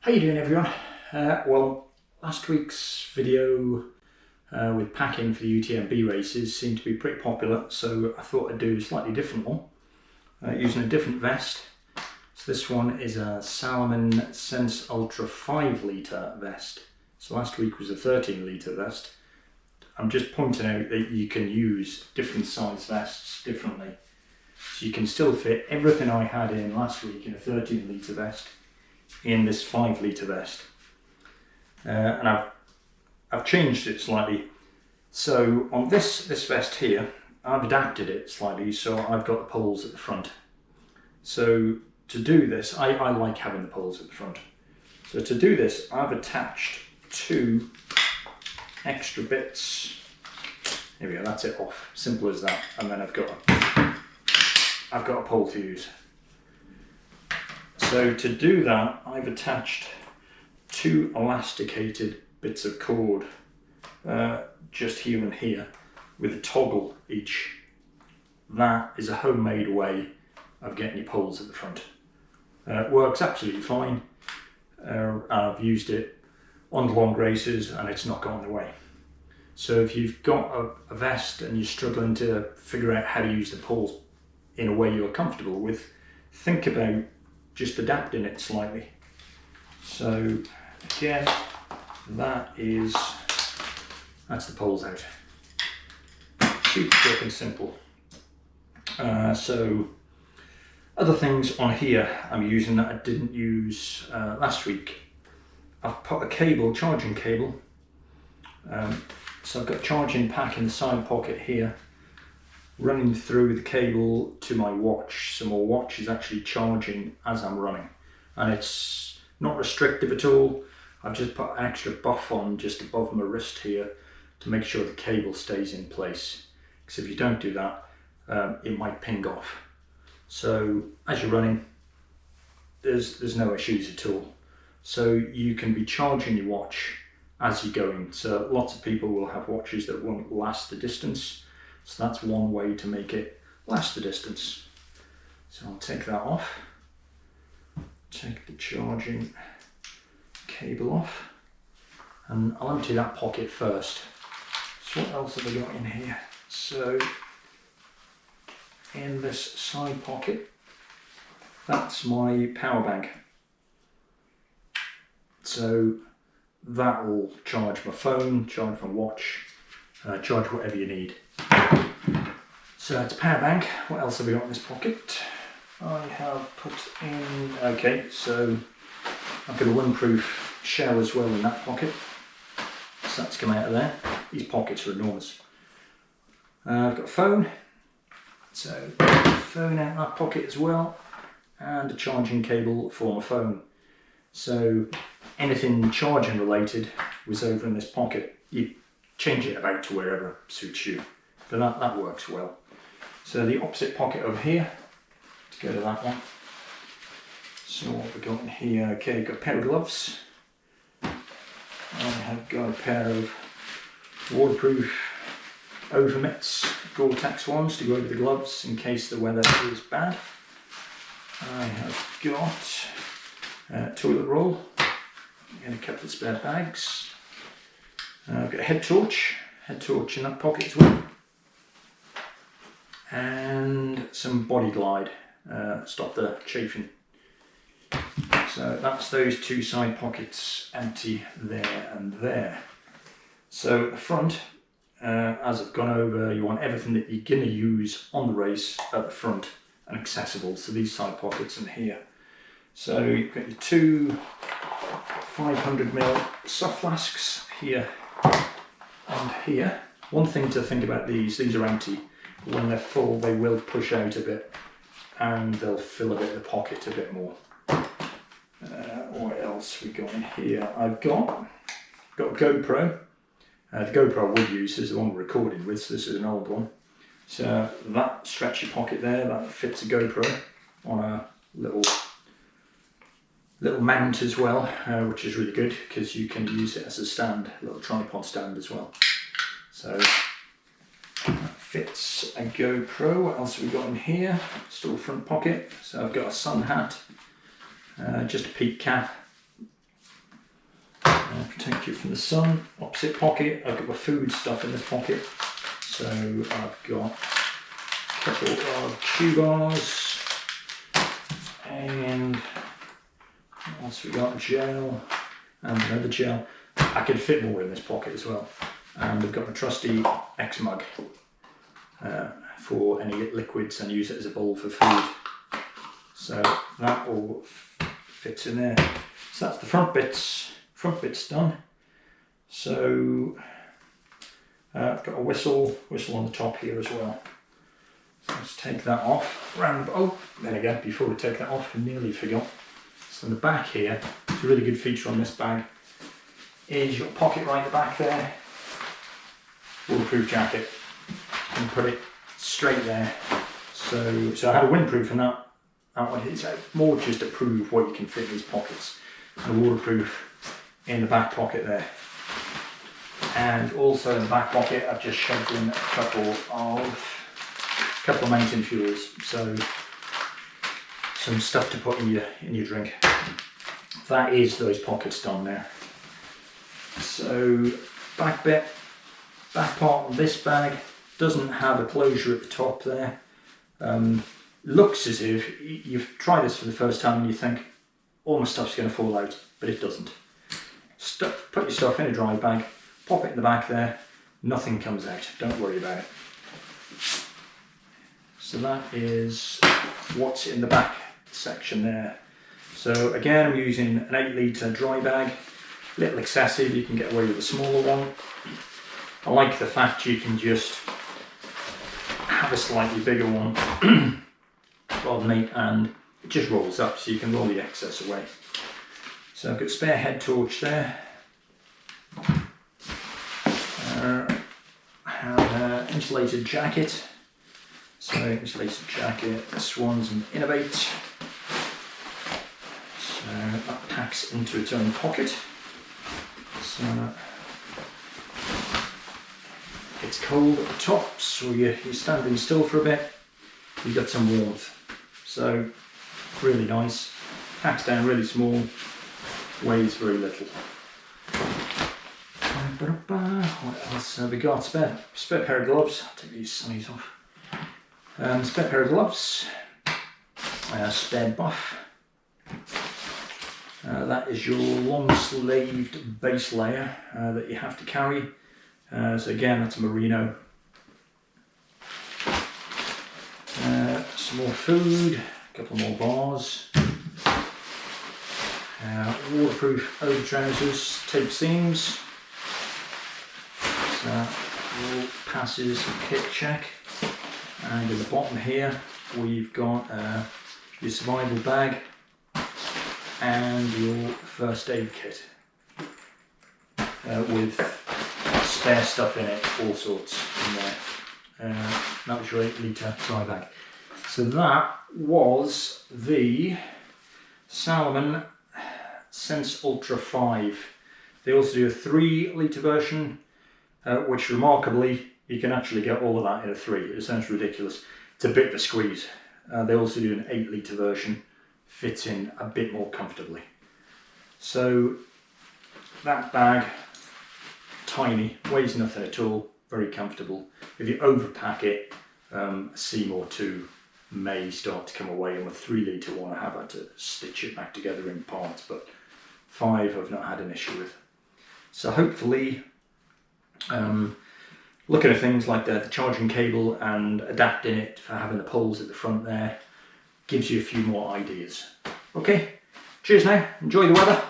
How you doing, everyone? Well, last week's video with packing for the UTMB races seemed to be pretty popular, so I thought I'd do a slightly different one using a different vest. So this one is a Salomon Sense Ultra 5 litre vest. So last week was a 13 litre vest. I'm just pointing out that you can use different size vests differently. So you can still fit everything I had in last week in a 13 litre vest in this 5 litre vest. And I've changed it slightly. So on this vest here, I've adapted it slightly, so I've got the poles at the front. So to do this, I like having the poles at the front. So to do this, I've attached two extra bits. Here we go, that's it off. Simple as that. And then I've got a pole to use. So to do that, I've attached two elasticated bits of cord just here and here with a toggle each. That is a homemade way of getting your poles at the front. It works absolutely fine. I've used it on the long races and it's not gone away. So if you've got a vest and you're struggling to figure out how to use the poles in a way you're comfortable with, think about just adapting it slightly. So again, that's the poles out. Super quick and simple. So other things on here I'm using that I didn't use last week. I've put a cable, charging cable. So I've got a charging pack in the side pocket here, running through the cable to my watch. So my watch is actually charging as I'm running, and it's not restrictive at all. I've just put an extra buff on just above my wrist here to make sure the cable stays in place, because if you don't do that, it might ping off. So as you're running, there's no issues at all. So you can be charging your watch as you're going. So lots of people will have watches that won't last the distance. So that's one way to make it last the distance. So I'll take that off. Take the charging cable off. And I'll empty that pocket first. So what else have I got in here? So in this side pocket, that's my power bank. So that will charge my phone, charge my watch, charge whatever you need. So that's a power bank. What else have we got in this pocket? I have put in, okay, so I've got a windproof shell as well in that pocket. So that's come out of there. These pockets are enormous. I've got a phone. So phone out of that pocket as well, and a charging cable for my phone. So anything charging related was over in this pocket. You change it about to wherever suits you, but that works well. So the opposite pocket over here, to go to that one. So what have we got in here? Okay, got a pair of gloves. I have got a pair of waterproof over mitts, Gore-Tex ones, to go over the gloves in case the weather is bad. I have got toilet roll and a couple of spare bags. I've got a head torch in that pocket as well, and some body glide, stop the chafing. So that's those two side pockets empty there and there. So at the front, as I've gone over, you want everything that you're going to use on the race at the front and accessible. So these side pockets in here. So you've got your two 500ml soft flasks here and here. One thing to think about, these are empty. When they're full, they will push out a bit and they'll fill a bit of the pocket a bit more. What else we got in here? I've got a GoPro. The GoPro I would use is the one we're recording with, so this is an old one. So that stretchy pocket there, that fits a GoPro on a little mount as well, which is really good because you can use it as a stand, a little tripod stand as well. So that fits a GoPro. What else have we got in here? Still front pocket. So I've got a sun hat, just a peak cap, protect you from the sun. Opposite pocket, I've got my food stuff in this pocket. So I've got a couple of chew bars, and what else we got? Gel, and another gel. I could fit more in this pocket as well. And we've got my trusty X mug for any liquids, and use it as a bowl for food. So that all fits in there. So that's the front bit's done. So I've got a whistle on the top here as well. So let's take that off. Oh, then again, before we take that off, I nearly forgot. So in the back here, it's a really good feature on this bag, is your pocket right at the back there. Waterproof jacket. You can put it straight there. So I had a windproof in that one. It's more just to prove what you can fit in these pockets. And waterproof in the back pocket there. And also in the back pocket, I've just shoved in a couple of mountain fuels. So some stuff to put in your drink. That is those pockets done there. So back part of this bag doesn't have a closure at the top there. Looks as if you've tried this for the first time and you think all my stuff's going to fall out, but it doesn't. Put your stuff in a dry bag, pop it in the back there, nothing comes out, don't worry about it. So that is what's in the back section there. So again, I'm using an 8 litre dry bag, a little excessive, you can get away with a smaller one. I like the fact you can just have a slightly bigger one, pardon me, and it just rolls up, so you can roll the excess away. So I've got a spare head torch there. I have an insulated jacket. So insulated jacket, this one's an Innovate. So that packs into its own pocket. So it's cold at the top, so you're standing still for a bit, you've got some warmth. So really nice, packs down really small, weighs very little. What else have we got? Spare pair of gloves. I'll take these sunnies off. Spare pair of gloves. Spare buff. That is your long-sleeved base layer that you have to carry. So again, that's a merino. Some more food, a couple more bars. Waterproof over trousers, tape seams. So all passes kit check. And at the bottom here, we've got your survival bag and your first aid kit with spare stuff in it, all sorts in there. That was your 8 litre dry bag. So that was the Salomon Sense Ultra 5. They also do a 3 litre version, which remarkably you can actually get all of that in a 3. It sounds ridiculous. It's a bit of a squeeze. They also do an 8 litre version, fits in a bit more comfortably. So that bag, tiny, weighs nothing at all, very comfortable. If you overpack it, a seam or two may start to come away. On a 3 litre one I have had to stitch it back together in parts, but 5 I've not had an issue with. So hopefully, looking at things like the charging cable and adapting it for having the poles at the front there gives you a few more ideas. Okay, cheers now, enjoy the weather.